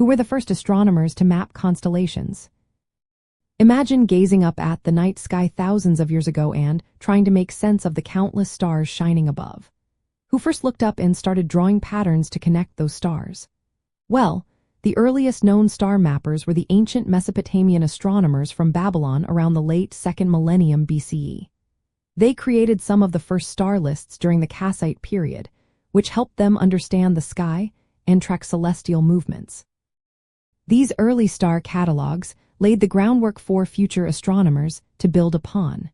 who were the first astronomers to map constellations. Imagine gazing up at the night sky thousands of years ago and trying to make sense of the countless stars shining above. Who first looked up and started drawing patterns to connect those stars? Well, the earliest known star mappers were the ancient Mesopotamian astronomers from Babylon around the late 2nd millennium BCE. They created some of the first star lists during the Kassite period, which helped them understand the sky and track celestial movements. These early star catalogs laid the groundwork for future astronomers to build upon.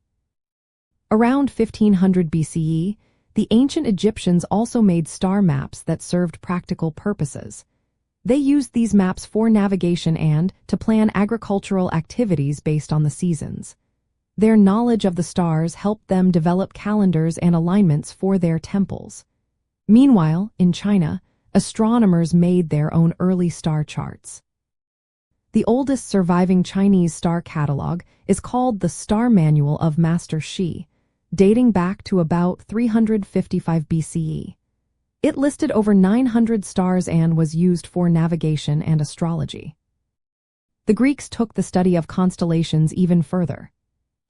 Around 1500 BCE, the ancient Egyptians also made star maps that served practical purposes. They used these maps for navigation and to plan agricultural activities based on the seasons. Their knowledge of the stars helped them develop calendars and alignments for their temples. Meanwhile, in China, astronomers made their own early star charts. The oldest surviving Chinese star catalog is called the Star Manual of Master Shi, dating back to about 355 BCE. It listed over 900 stars and was used for navigation and astrology. The Greeks took the study of constellations even further.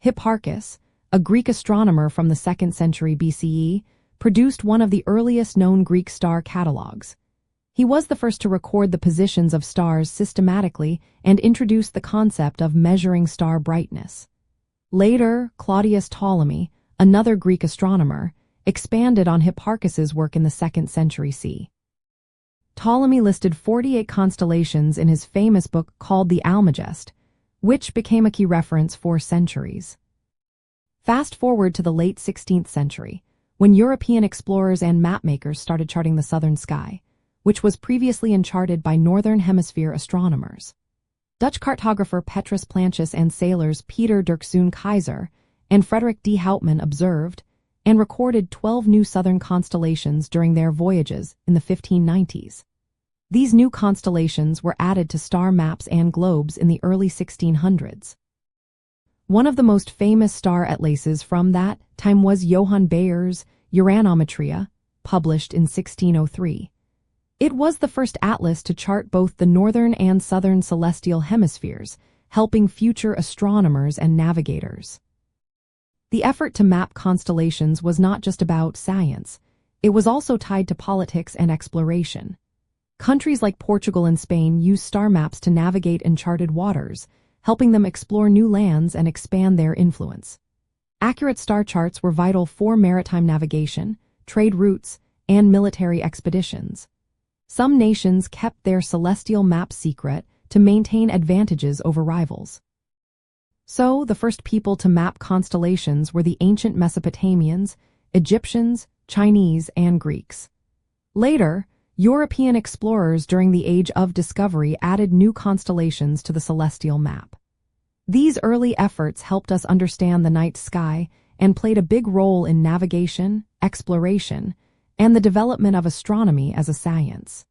Hipparchus, a Greek astronomer from the 2nd century BCE, produced one of the earliest known Greek star catalogs. He was the first to record the positions of stars systematically and introduced the concept of measuring star brightness. Later, Claudius Ptolemy, another Greek astronomer, expanded on Hipparchus's work in the 2nd century CE. Ptolemy listed 48 constellations in his famous book called the Almagest, which became a key reference for centuries. Fast forward to the late 16th century, when European explorers and mapmakers started charting the southern sky, which was previously uncharted by Northern Hemisphere astronomers. Dutch cartographer Petrus Plancius and sailors Peter Dirkzoon Keyser and Frederick D. Houtman observed and recorded 12 new southern constellations during their voyages in the 1590s. These new constellations were added to star maps and globes in the early 1600s. One of the most famous star atlases from that time was Johann Bayer's Uranometria, published in 1603. It was the first atlas to chart both the northern and southern celestial hemispheres, helping future astronomers and navigators. The effort to map constellations was not just about science, it was also tied to politics and exploration. Countries like Portugal and Spain used star maps to navigate uncharted waters, helping them explore new lands and expand their influence. Accurate star charts were vital for maritime navigation, trade routes, and military expeditions. Some nations kept their celestial maps secret to maintain advantages over rivals. So, the first people to map constellations were the ancient Mesopotamians, Egyptians, Chinese, and Greeks. Later, European explorers during the Age of Discovery added new constellations to the celestial map. These early efforts helped us understand the night sky and played a big role in navigation, exploration, and the development of astronomy as a science.